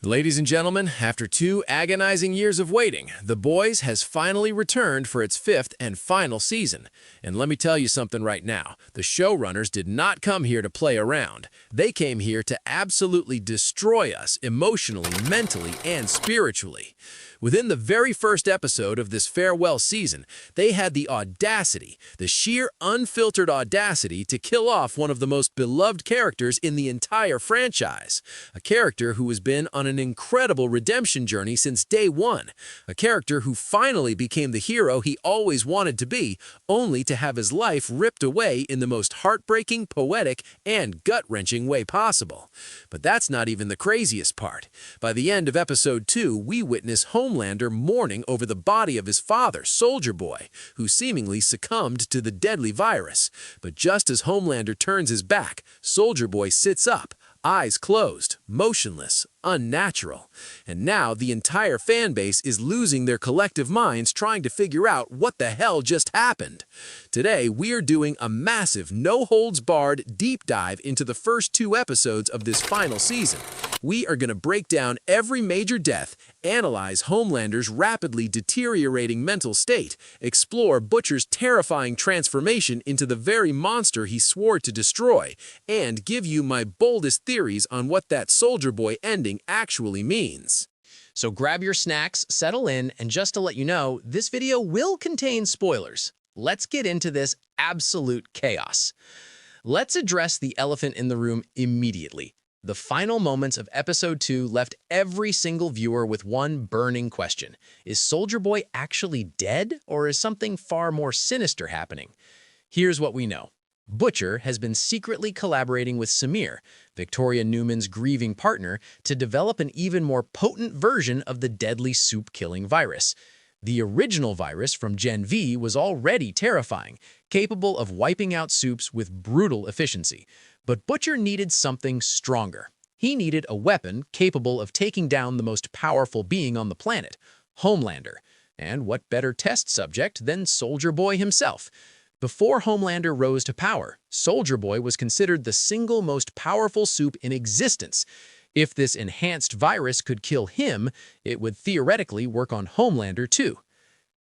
Ladies and gentlemen, after 2 agonizing years of waiting, The Boys has finally returned for its 5th and final season. And let me tell you something right now, the showrunners did not come here to play around. They came here to absolutely destroy us emotionally, mentally, and spiritually. Within the very first episode of this farewell season, they had the audacity, the sheer unfiltered audacity to kill off one of the most beloved characters in the entire franchise. A character who has been on an incredible redemption journey since day one. A character who finally became the hero he always wanted to be, only to have his life ripped away in the most heartbreaking, poetic, and gut-wrenching way possible. But that's not even the craziest part. By the end of episode 2, we witness Homelander mourning over the body of his father, Soldier Boy, who seemingly succumbed to the deadly virus. But just as Homelander turns his back, Soldier Boy sits up, eyes closed, motionless, unnatural. And now the entire fanbase is losing their collective minds trying to figure out what the hell just happened. Today, we're doing a massive, no-holds-barred deep dive into the first 2 episodes of this final season. We are going to break down every major death, analyze Homelander's rapidly deteriorating mental state, explore Butcher's terrifying transformation into the very monster he swore to destroy, and give you my boldest theories on what that Soldier Boy ending actually means. So grab your snacks, settle in, and just to let you know, this video will contain spoilers. Let's get into this absolute chaos. Let's address the elephant in the room immediately. The final moments of episode 2 left every single viewer with one burning question. Is Soldier Boy actually dead, or is something far more sinister happening? Here's what we know. Butcher has been secretly collaborating with Samir, Victoria Newman's grieving partner, to develop an even more potent version of the deadly soup-killing virus. The original virus from Gen V was already terrifying, capable of wiping out soups with brutal efficiency. But Butcher needed something stronger. He needed a weapon capable of taking down the most powerful being on the planet, Homelander. And what better test subject than Soldier Boy himself? Before Homelander rose to power, Soldier Boy was considered the single most powerful soup in existence. If this enhanced virus could kill him, it would theoretically work on Homelander too.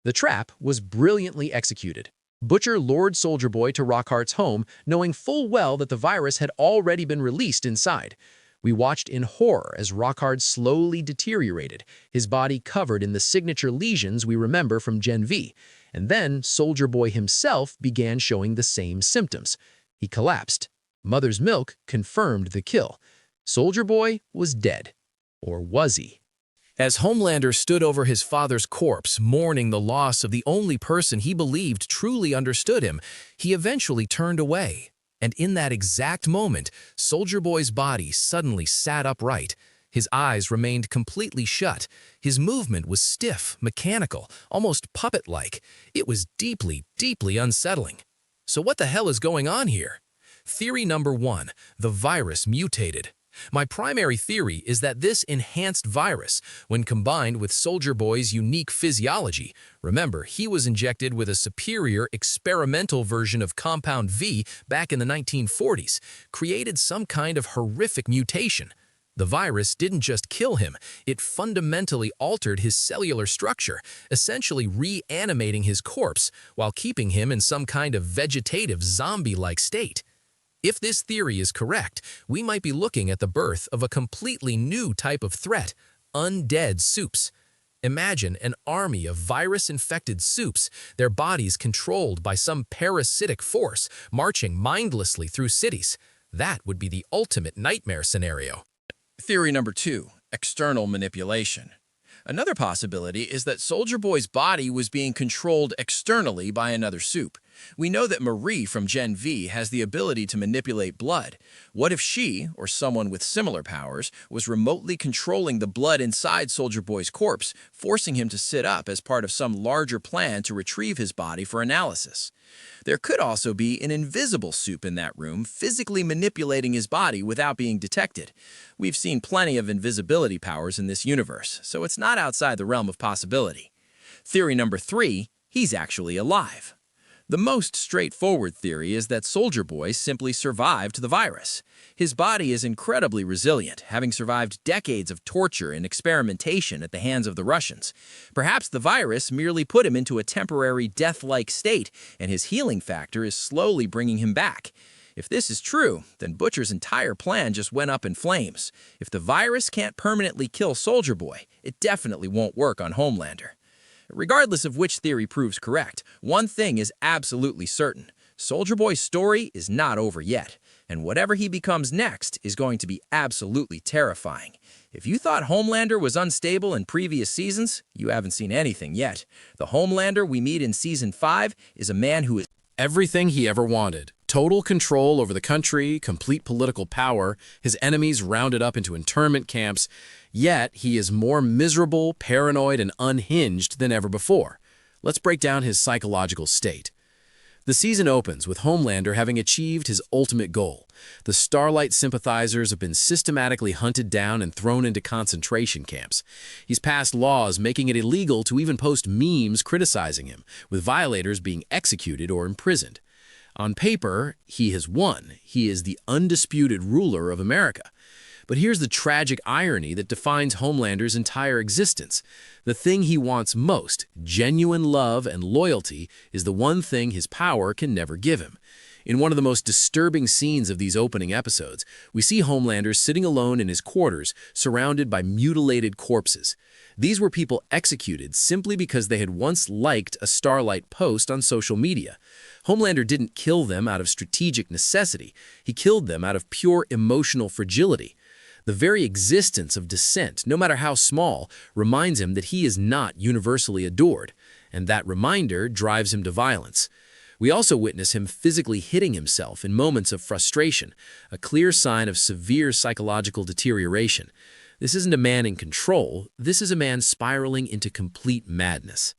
The trap was brilliantly executed. Butcher lured Soldier Boy to Rockhart's home, knowing full well that the virus had already been released inside. We watched in horror as Rockhart slowly deteriorated, his body covered in the signature lesions we remember from Gen V. And then Soldier Boy himself began showing the same symptoms. He collapsed. Mother's milk confirmed the kill. Soldier Boy was dead. Or was he? As Homelander stood over his father's corpse, mourning the loss of the only person he believed truly understood him, he eventually turned away. And in that exact moment, Soldier Boy's body suddenly sat upright. His eyes remained completely shut. His movement was stiff, mechanical, almost puppet-like. It was deeply, deeply unsettling. So what the hell is going on here? Theory number 1, the virus mutated. My primary theory is that this enhanced virus, when combined with Soldier Boy's unique physiology, remember, he was injected with a superior experimental version of Compound V back in the 1940s, created some kind of horrific mutation. The virus didn't just kill him, it fundamentally altered his cellular structure, essentially reanimating his corpse while keeping him in some kind of vegetative zombie-like state. If this theory is correct, we might be looking at the birth of a completely new type of threat, undead soups. Imagine an army of virus-infected soups, their bodies controlled by some parasitic force, marching mindlessly through cities. That would be the ultimate nightmare scenario. Theory number 2, external manipulation. Another possibility is that Soldier Boy's body was being controlled externally by another soup. We know that Marie from Gen V has the ability to manipulate blood. What if she, or someone with similar powers, was remotely controlling the blood inside Soldier Boy's corpse, forcing him to sit up as part of some larger plan to retrieve his body for analysis? There could also be an invisible soup in that room, physically manipulating his body without being detected. We've seen plenty of invisibility powers in this universe, so it's not outside the realm of possibility. Theory number 3, he's actually alive. The most straightforward theory is that Soldier Boy simply survived the virus. His body is incredibly resilient, having survived decades of torture and experimentation at the hands of the Russians. Perhaps the virus merely put him into a temporary death-like state, and his healing factor is slowly bringing him back. If this is true, then Butcher's entire plan just went up in flames. If the virus can't permanently kill Soldier Boy, it definitely won't work on Homelander. Regardless of which theory proves correct, one thing is absolutely certain. Soldier Boy's story is not over yet, and whatever he becomes next is going to be absolutely terrifying. If you thought Homelander was unstable in previous seasons, you haven't seen anything yet. The Homelander we meet in Season 5 is a man who is Everything he ever wanted. Total control over the country, complete political power, his enemies rounded up into internment camps, yet he is more miserable, paranoid, and unhinged than ever before. Let's break down his psychological state. The season opens with Homelander having achieved his ultimate goal. The Starlight sympathizers have been systematically hunted down and thrown into concentration camps. He's passed laws making it illegal to even post memes criticizing him, with violators being executed or imprisoned. On paper, he has won. He is the undisputed ruler of America. But here's the tragic irony that defines Homelander's entire existence. The thing he wants most, genuine love and loyalty, is the one thing his power can never give him. In one of the most disturbing scenes of these opening episodes, we see Homelander sitting alone in his quarters, surrounded by mutilated corpses. These were people executed simply because they had once liked a Starlight post on social media. Homelander didn't kill them out of strategic necessity. He killed them out of pure emotional fragility. The very existence of dissent, no matter how small, reminds him that he is not universally adored, and that reminder drives him to violence. We also witness him physically hitting himself in moments of frustration, a clear sign of severe psychological deterioration. This isn't a man in control, this is a man spiraling into complete madness.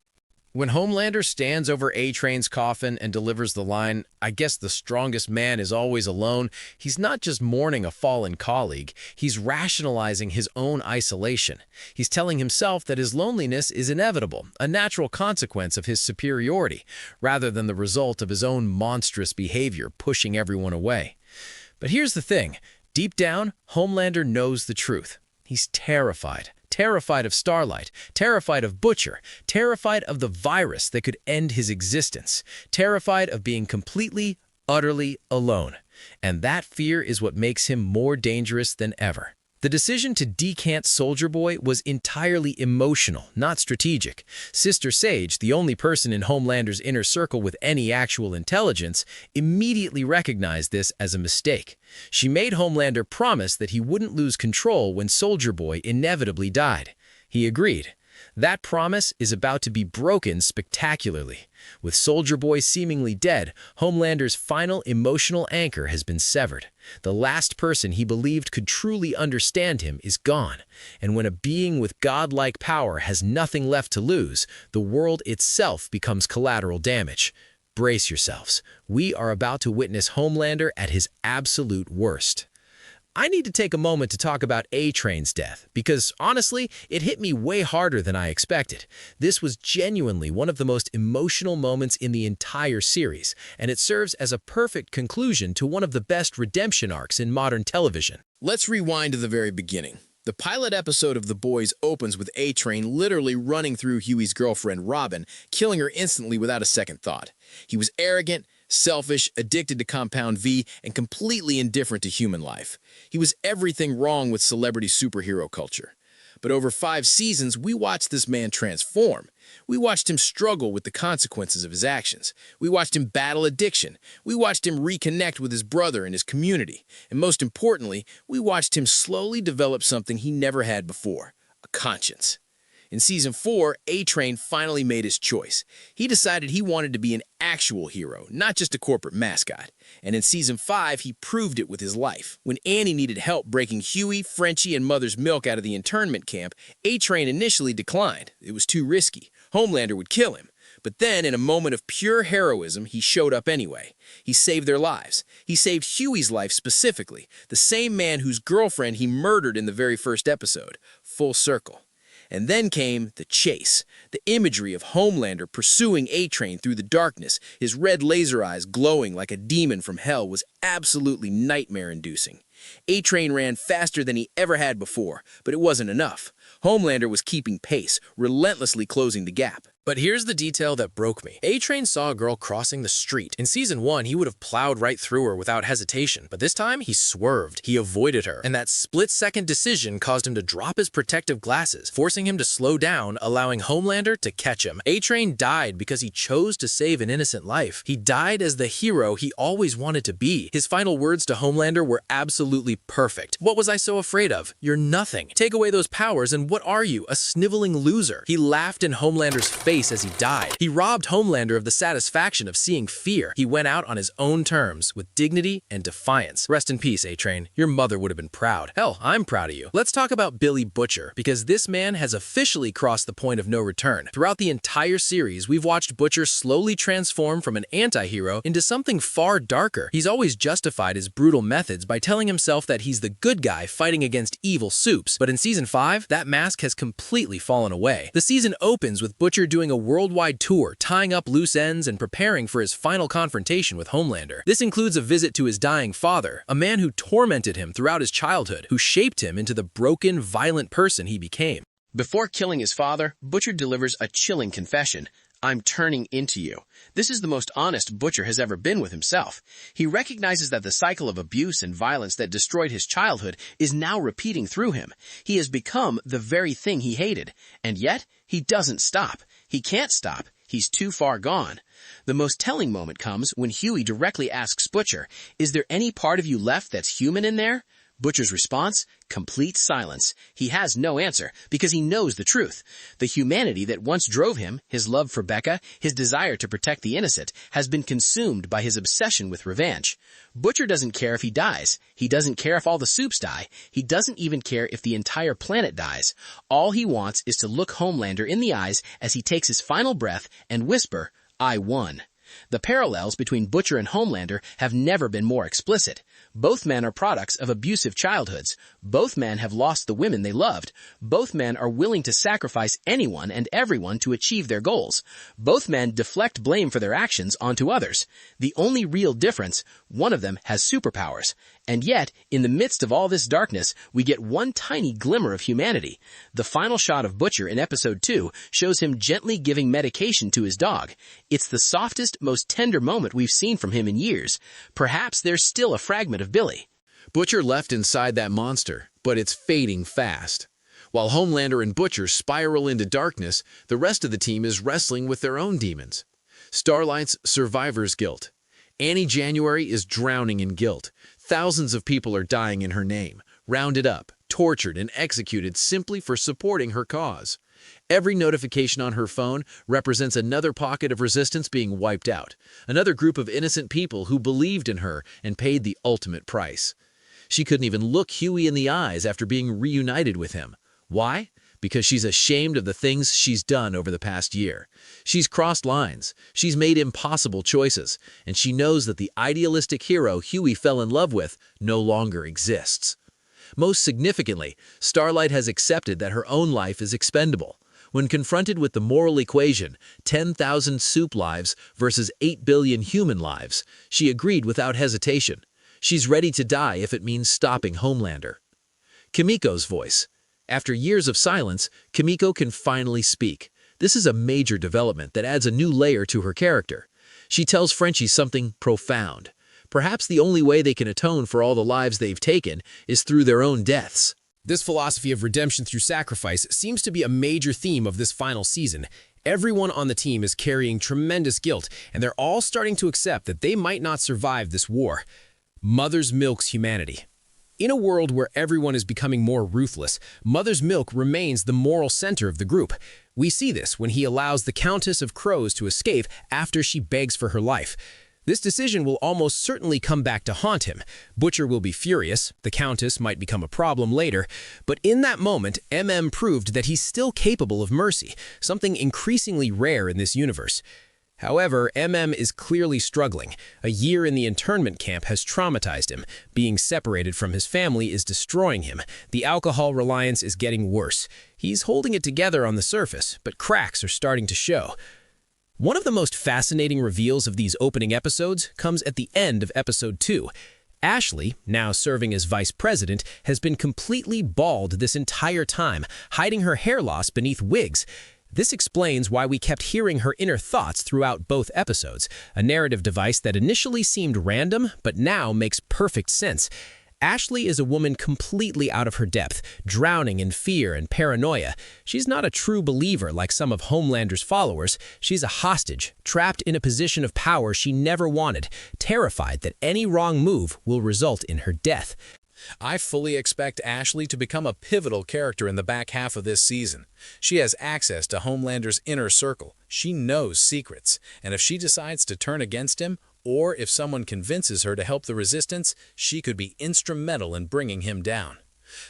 When Homelander stands over A-Train's coffin and delivers the line, "I guess the strongest man is always alone," he's not just mourning a fallen colleague, he's rationalizing his own isolation. He's telling himself that his loneliness is inevitable, a natural consequence of his superiority, rather than the result of his own monstrous behavior pushing everyone away. But here's the thing. Deep down, Homelander knows the truth. He's terrified. Terrified of Starlight, terrified of Butcher, terrified of the virus that could end his existence, terrified of being completely, utterly alone. And that fear is what makes him more dangerous than ever. The decision to decant Soldier Boy was entirely emotional, not strategic. Sister Sage, the only person in Homelander's inner circle with any actual intelligence, immediately recognized this as a mistake. She made Homelander promise that he wouldn't lose control when Soldier Boy inevitably died. He agreed. That promise is about to be broken spectacularly. With Soldier Boy seemingly dead, Homelander's final emotional anchor has been severed. The last person he believed could truly understand him is gone. And when a being with godlike power has nothing left to lose, the world itself becomes collateral damage. Brace yourselves. We are about to witness Homelander at his absolute worst. I need to take a moment to talk about A-Train's death, because honestly, it hit me way harder than I expected. This was genuinely one of the most emotional moments in the entire series, and it serves as a perfect conclusion to one of the best redemption arcs in modern television. Let's rewind to the very beginning. The pilot episode of The Boys opens with A-Train literally running through Huey's girlfriend, Robin, killing her instantly without a second thought. He was arrogant, selfish, addicted to Compound V, and completely indifferent to human life. He was everything wrong with celebrity superhero culture. But over 5 seasons, we watched this man transform. We watched him struggle with the consequences of his actions. We watched him battle addiction. We watched him reconnect with his brother and his community. And most importantly, we watched him slowly develop something he never had before, a conscience. In Season 4, A-Train finally made his choice. He decided he wanted to be an actual hero, not just a corporate mascot. And in Season 5, he proved it with his life. When Annie needed help breaking Huey, Frenchie, and Mother's Milk out of the internment camp, A-Train initially declined. It was too risky. Homelander would kill him. But then, in a moment of pure heroism, he showed up anyway. He saved their lives. He saved Huey's life specifically, the same man whose girlfriend he murdered in the very first episode. Full circle. And then came the chase. The imagery of Homelander pursuing A-Train through the darkness, his red laser eyes glowing like a demon from hell, was absolutely nightmare-inducing. A-Train ran faster than he ever had before, but it wasn't enough. Homelander was keeping pace, relentlessly closing the gap. But here's the detail that broke me. A-Train saw a girl crossing the street. In Season 1, he would have plowed right through her without hesitation. But this time, he swerved. He avoided her. And that split-second decision caused him to drop his protective glasses, forcing him to slow down, allowing Homelander to catch him. A-Train died because he chose to save an innocent life. He died as the hero he always wanted to be. His final words to Homelander were absolutely perfect. "What was I so afraid of? You're nothing. Take away those powers and what are you? A sniveling loser." He laughed in Homelander's face as he died. He robbed Homelander of the satisfaction of seeing fear. He went out on his own terms, with dignity and defiance. Rest in peace, A-Train. Your mother would have been proud. Hell, I'm proud of you. Let's talk about Billy Butcher, because this man has officially crossed the point of no return. Throughout the entire series, we've watched Butcher slowly transform from an anti-hero into something far darker. He's always justified his brutal methods by telling himself that he's the good guy fighting against evil supes. But in Season 5, that mask has completely fallen away. The season opens with Butcher doing a worldwide tour, tying up loose ends and preparing for his final confrontation with Homelander. This includes a visit to his dying father, a man who tormented him throughout his childhood, who shaped him into the broken, violent person he became. Before killing his father, Butcher delivers a chilling confession. "I'm turning into you." This is the most honest Butcher has ever been with himself. He recognizes that the cycle of abuse and violence that destroyed his childhood is now repeating through him. He has become the very thing he hated. And yet, he doesn't stop. He can't stop. He's too far gone. The most telling moment comes when Huey directly asks Butcher, "Is there any part of you left that's human in there?" Butcher's response? Complete silence. He has no answer, because he knows the truth. The humanity that once drove him, his love for Becca, his desire to protect the innocent, has been consumed by his obsession with revenge. Butcher doesn't care if he dies. He doesn't care if all the supes die. He doesn't even care if the entire planet dies. All he wants is to look Homelander in the eyes as he takes his final breath and whisper, "I won." The parallels between Butcher and Homelander have never been more explicit. Both men are products of abusive childhoods. Both men have lost the women they loved. Both men are willing to sacrifice anyone and everyone to achieve their goals. Both men deflect blame for their actions onto others. The only real difference, one of them has superpowers. And yet, in the midst of all this darkness, we get one tiny glimmer of humanity. The final shot of Butcher in Episode 2 shows him gently giving medication to his dog. It's the softest, most tender moment we've seen from him in years. Perhaps there's still a fragment of Billy. Butcher left inside that monster, but it's fading fast. While Homelander and Butcher spiral into darkness, the rest of the team is wrestling with their own demons. Starlight's survivor's guilt. Annie January is drowning in guilt. Thousands of people are dying in her name, rounded up, tortured, and executed simply for supporting her cause. Every notification on her phone represents another pocket of resistance being wiped out, another group of innocent people who believed in her and paid the ultimate price. She couldn't even look Huey in the eyes after being reunited with him. Why? Because she's ashamed of the things she's done over the past year. She's crossed lines, she's made impossible choices, and she knows that the idealistic hero Huey fell in love with no longer exists. Most significantly, Starlight has accepted that her own life is expendable. When confronted with the moral equation, 10,000 supe lives versus 8 billion human lives, she agreed without hesitation. She's ready to die if it means stopping Homelander. Kimiko's voice. After years of silence, Kimiko can finally speak. This is a major development that adds a new layer to her character. She tells Frenchie something profound. Perhaps the only way they can atone for all the lives they've taken is through their own deaths. This philosophy of redemption through sacrifice seems to be a major theme of this final season. Everyone on the team is carrying tremendous guilt, and they're all starting to accept that they might not survive this war. Mother's Milk's humanity. In a world where everyone is becoming more ruthless, Mother's Milk remains the moral center of the group. We see this when he allows the Countess of Crows to escape after she begs for her life. This decision will almost certainly come back to haunt him. Butcher will be furious, the Countess might become a problem later, but in that moment, MM proved that he's still capable of mercy, something increasingly rare in this universe. However, MM is clearly struggling. A year in the internment camp has traumatized him. Being separated from his family is destroying him. The alcohol reliance is getting worse. He's holding it together on the surface, but cracks are starting to show. One of the most fascinating reveals of these opening episodes comes at the end of episode 2. Ashley, now serving as vice president, has been completely bald this entire time, hiding her hair loss beneath wigs. This explains why we kept hearing her inner thoughts throughout both episodes, a narrative device that initially seemed random, but now makes perfect sense. Ashley is a woman completely out of her depth, drowning in fear and paranoia. She's not a true believer like some of Homelander's followers. She's a hostage, trapped in a position of power she never wanted, terrified that any wrong move will result in her death. I fully expect Ashley to become a pivotal character in the back half of this season. She has access to Homelander's inner circle. She knows secrets, and if she decides to turn against him, or if someone convinces her to help the resistance, she could be instrumental in bringing him down.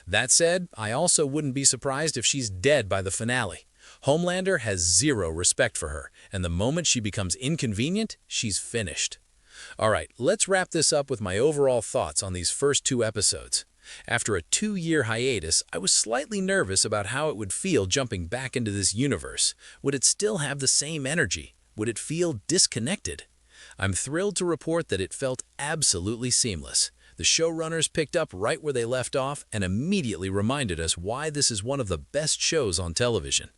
That said, I also wouldn't be surprised if she's dead by the finale. Homelander has zero respect for her, and the moment she becomes inconvenient, she's finished. All right, let's wrap this up with my overall thoughts on these first 2 episodes. After a 2-year hiatus, I was slightly nervous about how it would feel jumping back into this universe. Would it still have the same energy? Would it feel disconnected? I'm thrilled to report that it felt absolutely seamless. The showrunners picked up right where they left off and immediately reminded us why this is one of the best shows on television.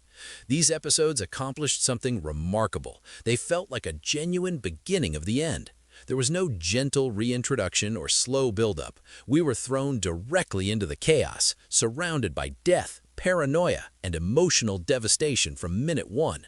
These episodes accomplished something remarkable. They felt like a genuine beginning of the end. There was no gentle reintroduction or slow buildup. We were thrown directly into the chaos, surrounded by death, paranoia, and emotional devastation from minute 1.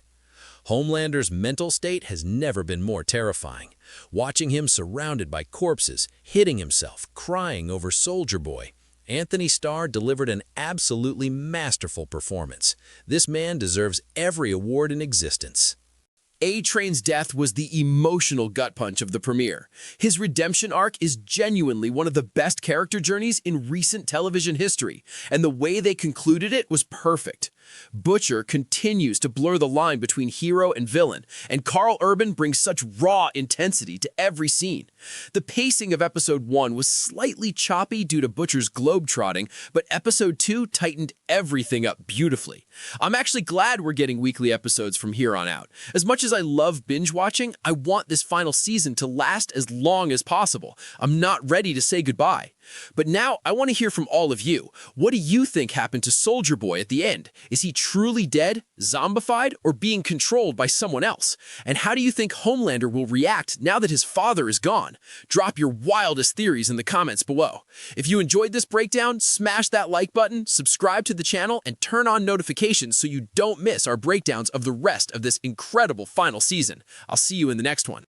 Homelander's mental state has never been more terrifying. Watching him surrounded by corpses, hitting himself, crying over Soldier Boy, Anthony Starr delivered an absolutely masterful performance. This man deserves every award in existence. A-Train's death was the emotional gut punch of the premiere. His redemption arc is genuinely one of the best character journeys in recent television history, and the way they concluded it was perfect. Butcher continues to blur the line between hero and villain, and Karl Urban brings such raw intensity to every scene. The pacing of episode 1 was slightly choppy due to Butcher's globetrotting, but episode 2 tightened everything up beautifully. I'm actually glad we're getting weekly episodes from here on out. As much as I love binge watching, I want this final season to last as long as possible. I'm not ready to say goodbye. But now I want to hear from all of you. What do you think happened to Soldier Boy at the end? Is he truly dead, zombified, or being controlled by someone else? And how do you think Homelander will react now that his father is gone? Drop your wildest theories in the comments below. If you enjoyed this breakdown, smash that like button, subscribe to the channel, and turn on notifications so you don't miss our breakdowns of the rest of this incredible final season. I'll see you in the next one.